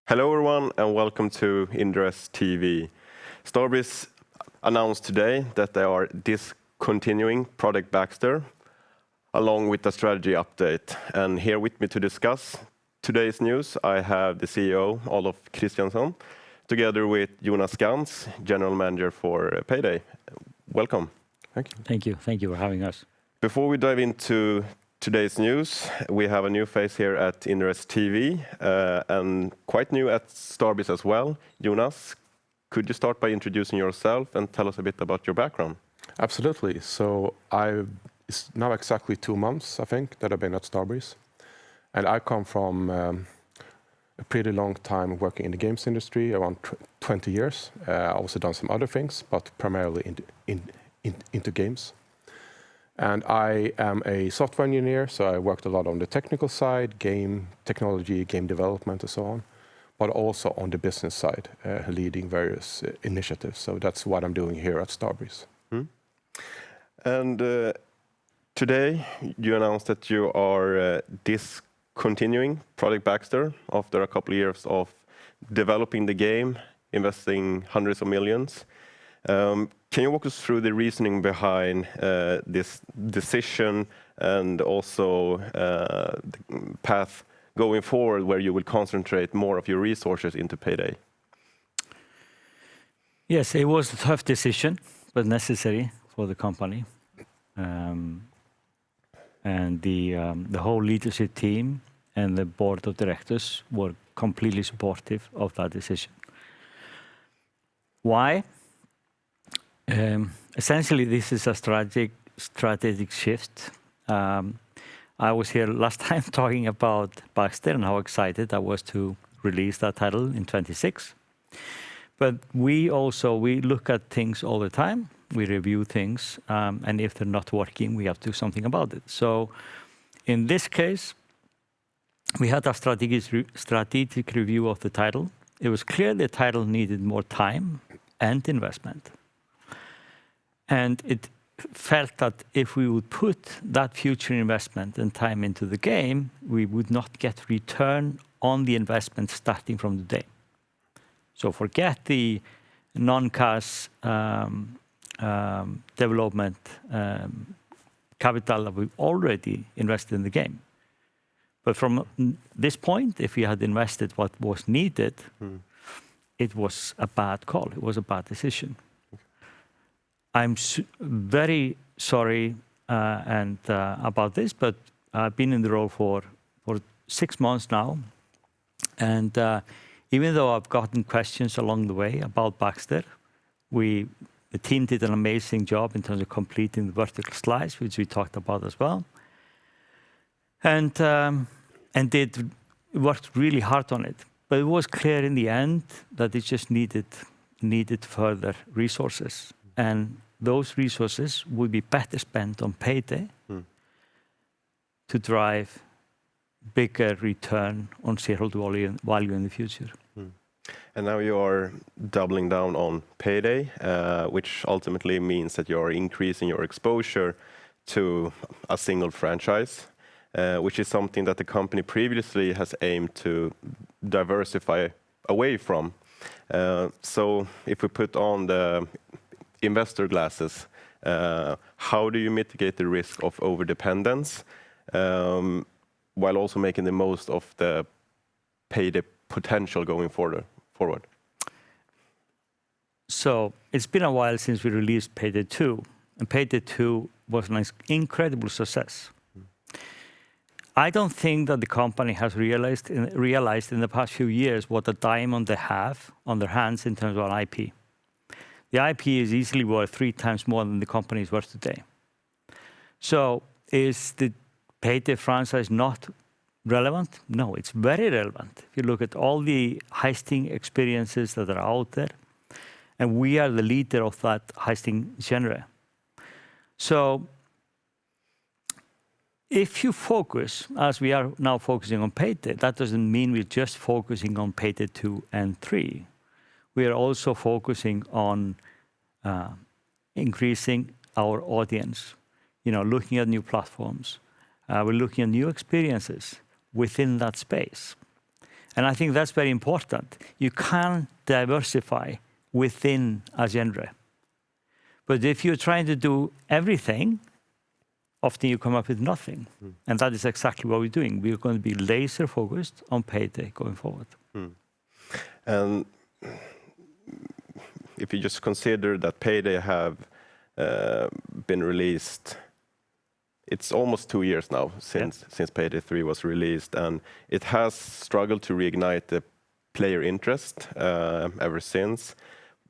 Hello everyone and welcome to Inderes TV. Starbreeze announced today that they are discontinuing product Baxter along with a strategy update. And here with me to discuss today's news, I have the CEO, Olof Christiansson, together with Jonas Skantz, General Manager for PAYDAY. Welcome. Thank you. Thank you. Thank you for having us. Before we dive into today's news, we have a new face here at Inderes TV and quite new at Starbreeze as well. Jonas, could you start by introducing yourself and tell us a bit about your background? Absolutely. So it's now exactly 2 months, I think, that I've been at Starbreeze. And I come from a pretty long time working in the games industry, around 20 years. I've also done some other things, but primarily into games. And I am a software engineer, so I worked a lot on the technical side, game technology, game development and so on, but also on the business side, leading various initiatives. So that's what I'm doing here at Starbreeze. And today you announced that you are discontinuing Project Baxter after a couple of years of developing the game, investing hundreds of millions. Can you walk us through the reasoning behind this decision and also the path going forward where you will concentrate more of your resources into PAYDAY? Yes, it was a tough decision, but necessary for the company. And the whole leadership team and the board of directors were completely supportive of that decision. Why? Essentially, this is a strategic shift. I was here last time talking about Baxter and how excited I was to release that title in 26. But we look at things all the time. We review things, and if they're not working, we have to do something about it. So in this case, we had a strategic review of the title. It was clear the title needed more time and investment. And it felt that if we would put that future investment and time into the game, we would not get return on the investment starting from the day. So forget the non-cash development capital that we've already invested in the game. But from this point, if we had invested what was needed, it was a bad call. It was a bad decision. I'm very sorry about this, but I've been in the role for 6 months now. And even though I've gotten questions along the way about Baxter, the team did an amazing job in terms of completing the vertical slice, which we talked about as well. And worked really hard on it. But it was clear in the end that it just needed further resources. And those resources would be better spent on PAYDAY to drive bigger return on shareholder value in the future. And now you are doubling down on PAYDAY, which ultimately means that you are increasing your exposure to a single franchise, which is something that the company previously has aimed to diversify away from. So if we put on the investor glasses, how do you mitigate the risk of overdependence while also making the most of the PAYDAY potential going forward? So it's been a while since we released PAYDAY 2, and PAYDAY 2 was an incredible success. I don't think that the company has realized in the past few years what a diamond they have on their hands in terms of IP. The IP is easily worth 3 times more than the company is worth today. So is the PAYDAY franchise not relevant? No, it's very relevant. If you look at all the heisting experiences that are out there, and we are the leader of that heisting genre. So if you focus, as we are now focusing on PAYDAY, that doesn't mean we're just focusing on PAYDAY 2 and 3. We are also focusing on increasing our audience, looking at new platforms. We're looking at new experiences within that space. And I think that's very important. You can diversify within a genre. But if you're trying to do everything, often you come up with nothing. And that is exactly what we're doing. We're going to be laser focused on Payday going forward. And if you just consider that Payday have been released, it's almost 2 years now since Payday 3 was released, and it has struggled to reignite the player interest ever since.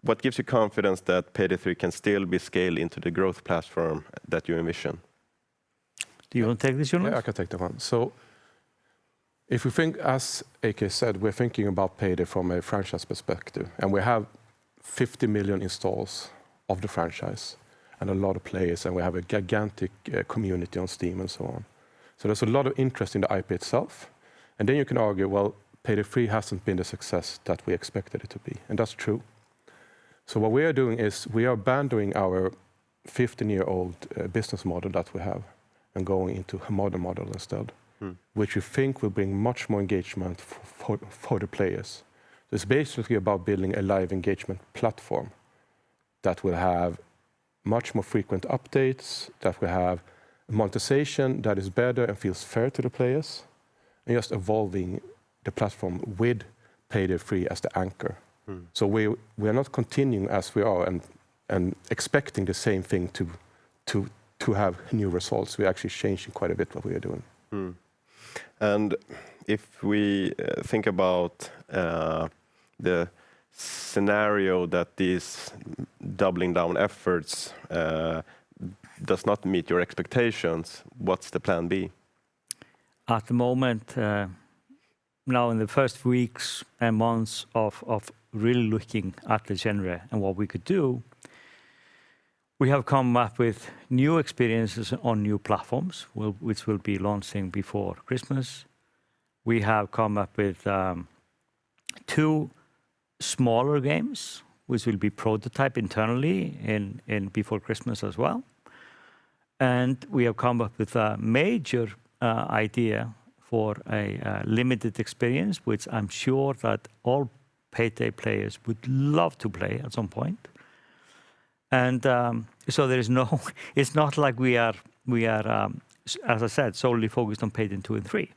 What gives you confidence that Payday 3 can still be scaled into the growth platform that you envision? Do you want to take this, Jonas? Yeah, I can take that one. So if we think, as AK said, we're thinking about Payday from a franchise perspective, and we have 50 million installs of the franchise and a lot of players, and we have a gigantic community on Steam and so on. So there's a lot of interest in the IP itself. And then you can argue, well, Payday 3 hasn't been the success that we expected it to be, and that's true. So what we are doing is we are abandoning our 15-year-old business model that we have and going into a modern model instead, which we think will bring much more engagement for the players. So it's basically about building a live engagement platform that will have much more frequent updates, that will have monetization that is better and feels fair to the players, and just evolving the platform with Payday 3 as the anchor. So we are not continuing as we are and expecting the same thing to have new results. We're actually changing quite a bit what we are doing. And if we think about the scenario that these doubling down efforts does not meet your expectations, what's the plan B? At the moment, now in the first weeks and months of really looking at the genre and what we could do, we have come up with new experiences on new platforms, which will be launching before Christmas. We have come up with 2 smaller games, which will be prototyped internally in before Christmas as well. And we have come up with a major idea for a limited experience, which I'm sure that all Payday players would love to play at some point. And so there is no, it's not like we are, as I said, solely focused on Payday 2 and 3.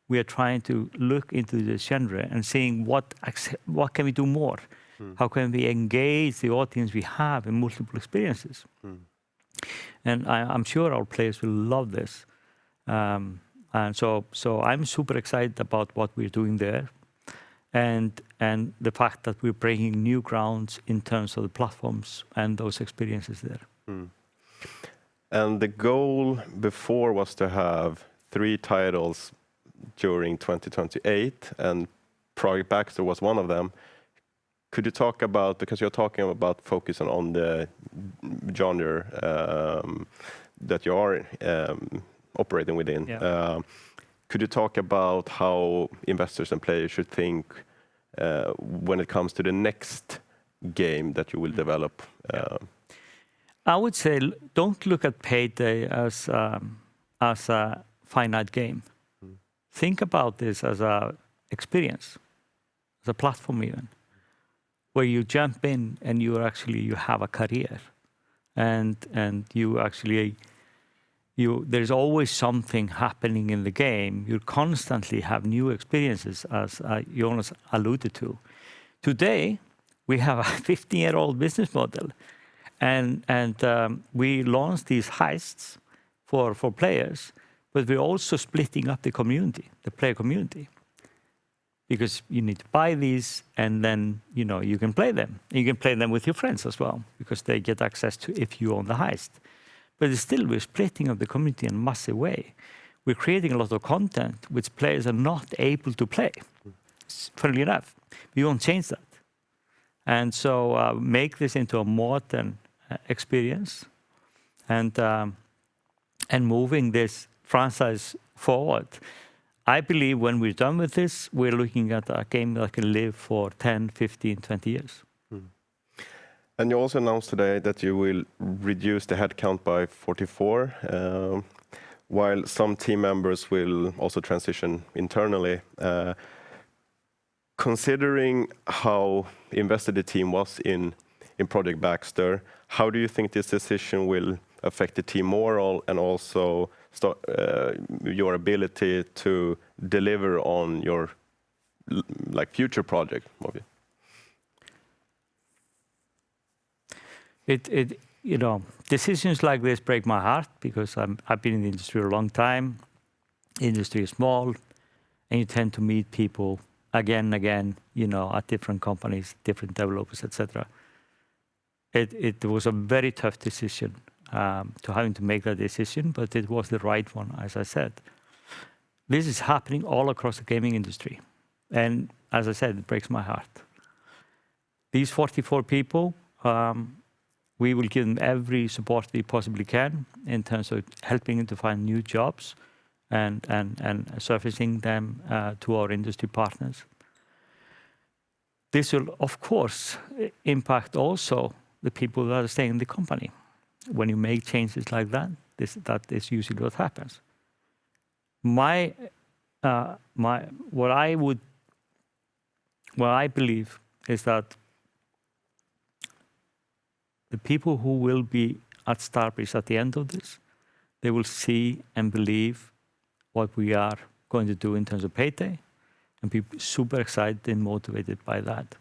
We are trying to look into the genre and seeing what can we do more? How can we engage the audience we have in multiple experiences? And I'm sure our players will love this. And so I'm super excited about what we're doing there. And the fact that we're breaking new grounds in terms of the platforms and those experiences there. And the goal before was to have 3 titles during 2028, and Project Baxter was one of them. Could you talk about, because you're talking about focusing on the genre that you are operating within. Yeah. Could you talk about how investors and players should think when it comes to the next game that you will develop? I would say don't look at Payday as a finite game. Think about this as a experience, as a platform even, where you jump in and you have a career, and you actually. There's always something happening in the game. You constantly have new experiences, as Jonas alluded to. Today, we have a 15-year-old business model, and we launched these heists for players, but we're also splitting up the community, the player community, because you need to buy these, and then you can play them. You can play them with your friends as well, because they get access to if you own the heist. But still, we're splitting up the community in a massive way. We're creating a lot of content which players are not able to play. Funnily enough, we won't change that. And so make this into a modern experience, and moving this franchise forward. I believe when we're done with this, we're looking at a game that can live for 10, 15, 20 years. And you also announced today that you will reduce the headcount by 44, while some team members will also transition internally. Considering how invested the team was in Project Baxter, how do you think this decision will affect the team morale and also your ability to deliver on your future project? Decisions like this break my heart because I've been in the industry a long time. Industry is small, and you tend to meet people again and again, at different companies, different developers, etc. It was a very tough decision to having to make that decision, but it was the right one, as I said. This is happening all across the gaming industry, and as I said, it breaks my heart. These 44 people, we will give them every support we possibly can in terms of helping them to find new jobs and surfacing them to our industry partners. This will, of course, impact also the people that are staying in the company. When you make changes like that, that is usually what happens. What I believe is that the people who will be at Starbreeze at the end of this, they will see and believe what we are going to do in terms of PAYDAY and be super excited and motivated by that.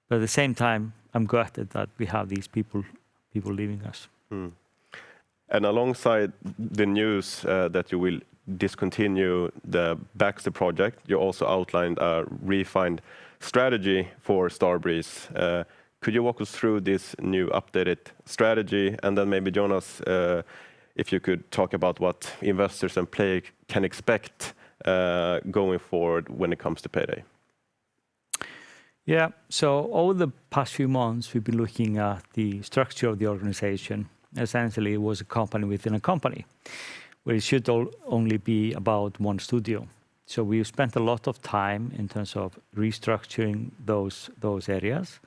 But at the same time, I'm gutted that we have these people leaving us. And alongside the news that you will discontinue the Baxter project, you also outlined a refined strategy for Starbreeze. Could you walk us through this new updated strategy? And then maybe Jonas, if you could talk about what investors and players can expect going forward when it comes to PAYDAY. Yeah, so over the past few months, we've been looking at the structure of the organization. Essentially, it was a company within a company, where it should only be about one studio. So we've spent a lot of time in terms of restructuring those areas.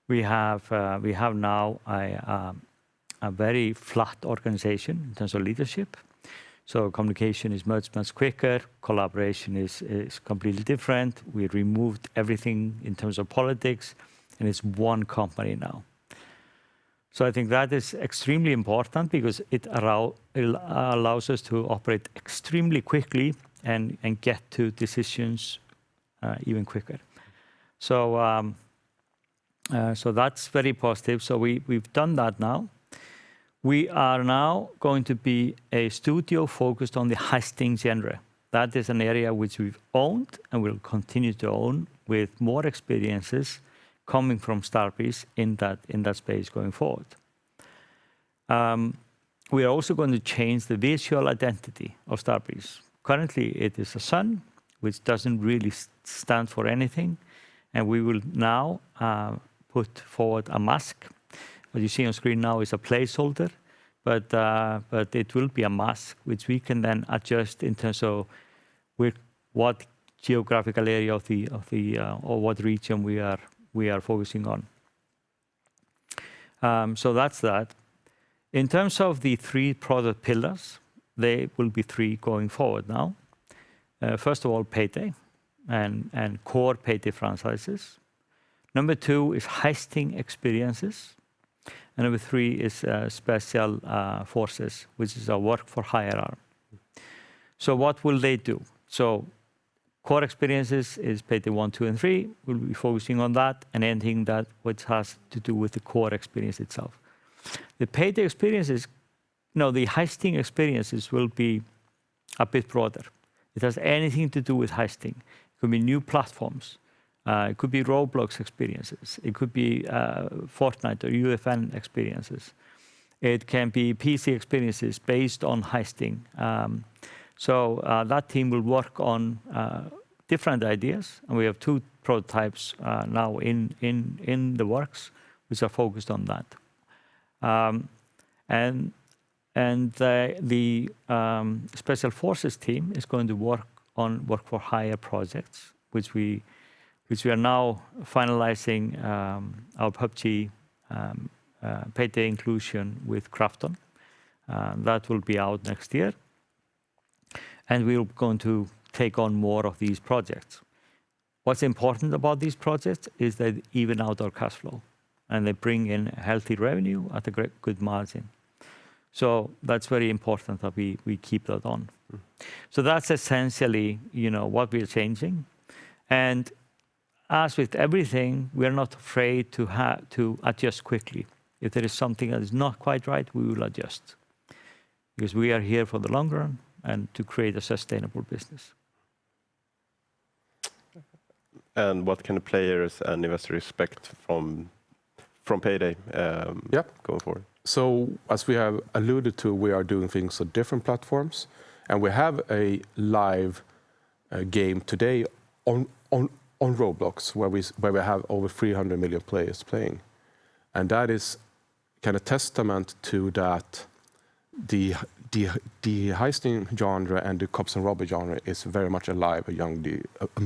We have now a very flat organization in terms of leadership. So communication is much quicker. Collaboration is completely different. We removed everything in terms of politics, and it's one company now. So I think that is extremely important because it allows us to operate extremely quickly and get to decisions even quicker. So that's very positive. So we've done that now. We are now going to be a studio focused on the heisting genre. That is an area which we've owned and will continue to own with more experiences coming from Starbreeze in that space going forward. We are also going to change the visual identity of Starbreeze. Currently, it is a sun, which doesn't really stand for anything, and we will now put forward a mask. What you see on screen now is a placeholder, but it will be a mask which we can then adjust in terms of what geographical area of the or what region we are focusing on. So that's that. In terms of the 3 product pillars, they will be 3 going forward now. First of all, PAYDAY and core PAYDAY franchises. Number 2 is heisting experiences. And number 3 is special forces, which is a work for hire arm. So what will they do? So core experiences is PAYDAY 1, 2, and 3. We'll be focusing on that and anything that which has to do with the core experience itself. The PAYDAY experiences, the heisting experiences will be a bit broader. It has anything to do with heisting. It could be new platforms. It could be Roblox experiences. It could be Fortnite or UFN experiences. It can be PC experiences based on heisting. So that team will work on different ideas, and we have 2 prototypes now in the works, which are focused on that. And the special forces team is going to work on work for hire projects, which we are now finalizing our PUBG PAYDAY inclusion with Krafton. That will be out next year. And we're going to take on more of these projects. what's important about these projects is they even out our cash flow, and they bring in healthy revenue at a good margin. So that's very important that we keep that on. So that's essentially, what we're changing. And as with everything, we're not afraid to adjust quickly. If there is something that is not quite right, we will adjust. Because we are here for the long run and to create a sustainable business. And what can the players and investors expect from PAYDAY going forward? So as we have alluded to, we are doing things on different platforms, and we have a live game today on Roblox where we have over 300 million players playing, and that is kind of testament to that the heisting genre and the cops and robber genre is very much alive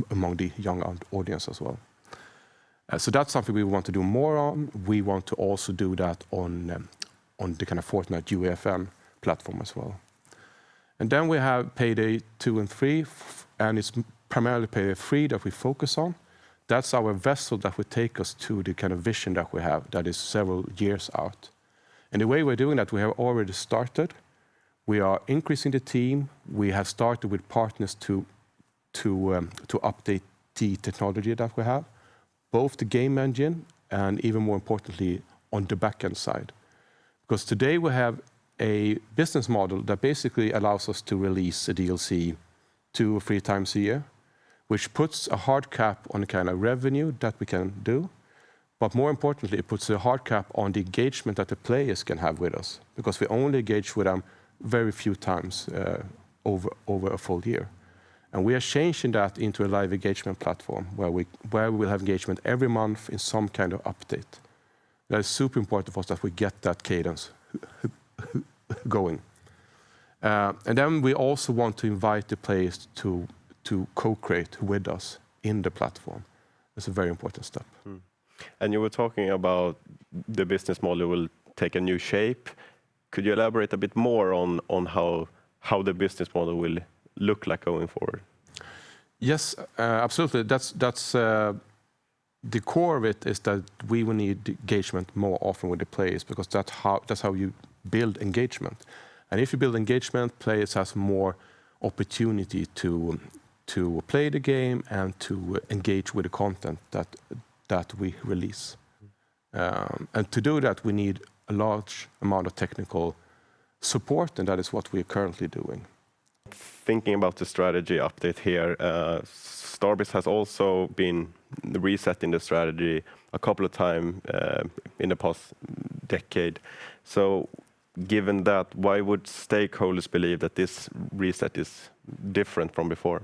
among the young audience as well. So that's something we want to do more on. We want to also do that on the kind of Fortnite UEFN platform as well. And then we have PAYDAY 2 and 3, and it's primarily PAYDAY 3 that we focus on. That's our vessel that will take us to the kind of vision that we have that is several years out. And the way we're doing that, we have already started. We are increasing the team. We have started with partners to update the technology that we have, both the game engine and even more importantly on the backend side. Because today we have a business model that basically allows us to release a DLC 2 or 3 times a year, which puts a hard cap on the kind of revenue that we can do. But more importantly, it puts a hard cap on the engagement that the players can have with us, because we only engage with them very few times over a full year. And we are changing that into a live engagement platform where we will have engagement every month in some kind of update. That is super important for us that we get that cadence going. And then we also want to invite the players to co-create with us in the platform. It's a very important step. And you were talking about the business model will take a new shape. Could you elaborate a bit more on how the business model will look like going forward? Yes, absolutely. That's the core of it is that we will need engagement more often with the players, because that's how you build engagement. And if you build engagement, players has more opportunity to play the game and to engage with the content that we release. And to do that, we need a large amount of technical support, and that is what we are currently doing. Thinking about the strategy update here, Starbreeze has also been resetting the strategy a couple of times in the past decade. So given that, why would stakeholders believe that this reset is different from before?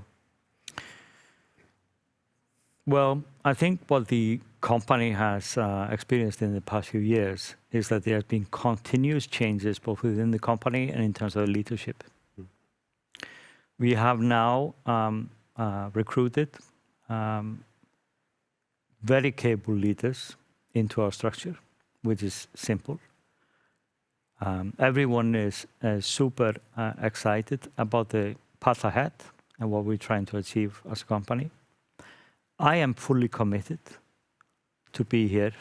Well, I think what the company has experienced in the past few years is that there have been continuous changes both within the company and in terms of leadership. We have now recruited very capable leaders into our structure, which is simple. Everyone is super excited about the path ahead and what we're trying to achieve as a company. I am fully committed to be here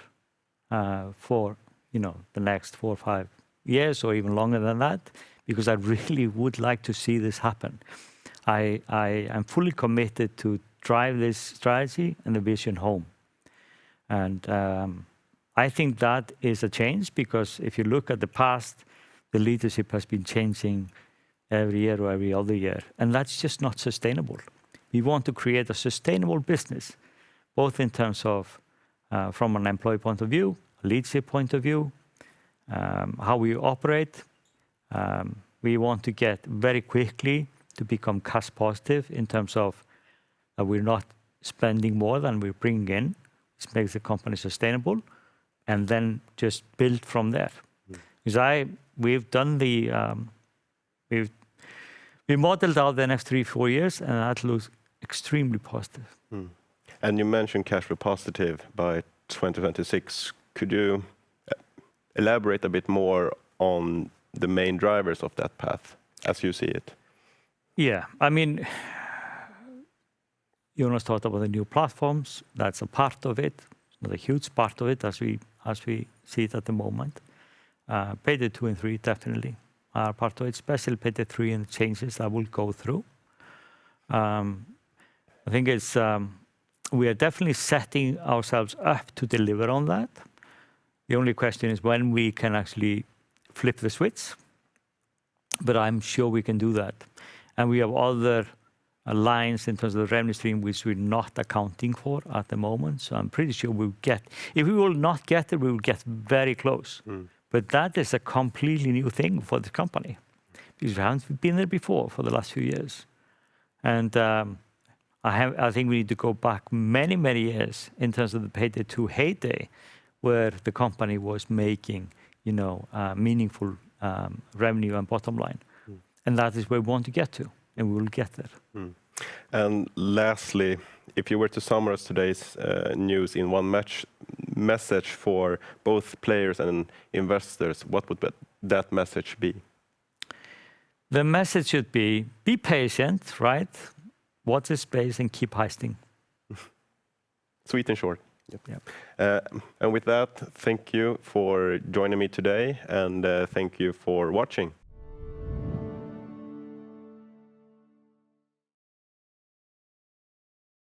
for the next 4 or 5 years or even longer than that, because I really would like to see this happen. I am fully committed to drive this strategy and the vision home. And I think that is a change, because if you look at the past, the leadership has been changing every year or every other year, and that's just not sustainable. We want to create a sustainable business, both in terms of from an employee point of view, a leadership point of view, how we operate. We want to get very quickly to become cash positive in terms of we're not spending more than we're bringing in, which makes the company sustainable, and then just build from there. Because we've done we modeled out the next 3-4 years, and that looks extremely positive. And you mentioned cash flow positive by 2026. Could you elaborate a bit more on the main drivers of that path as you see it? Yeah, I mean, Jonas talked about the new platforms. That's a part of it, not a huge part of it as we see it at the moment. PAYDAY 2 and 3 definitely are part of it, especially PAYDAY 3 and the changes that we'll go through. I think it's we are definitely setting ourselves up to deliver on that. The only question is when we can actually flip the switch, but I'm sure we can do that. And we have other lines in terms of the revenue stream which we're not accounting for at the moment. So I'm pretty sure we'll get, if we will not get it, we will get very close. But that is a completely new thing for the company because we haven't been there before for the last few years. And I think we need to go back many, many years in terms of the PAYDAY 2 heyday, where the company was making, meaningful revenue and bottom line. And that is where we want to get to, and we will get there. And lastly, if you were to summarize today's news in one message for both players and investors, what would that message be? The message should be patient, right? Watch the space and keep heisting. Sweet and short. Yep. And with that, thank you for joining me today, and thank you for watching.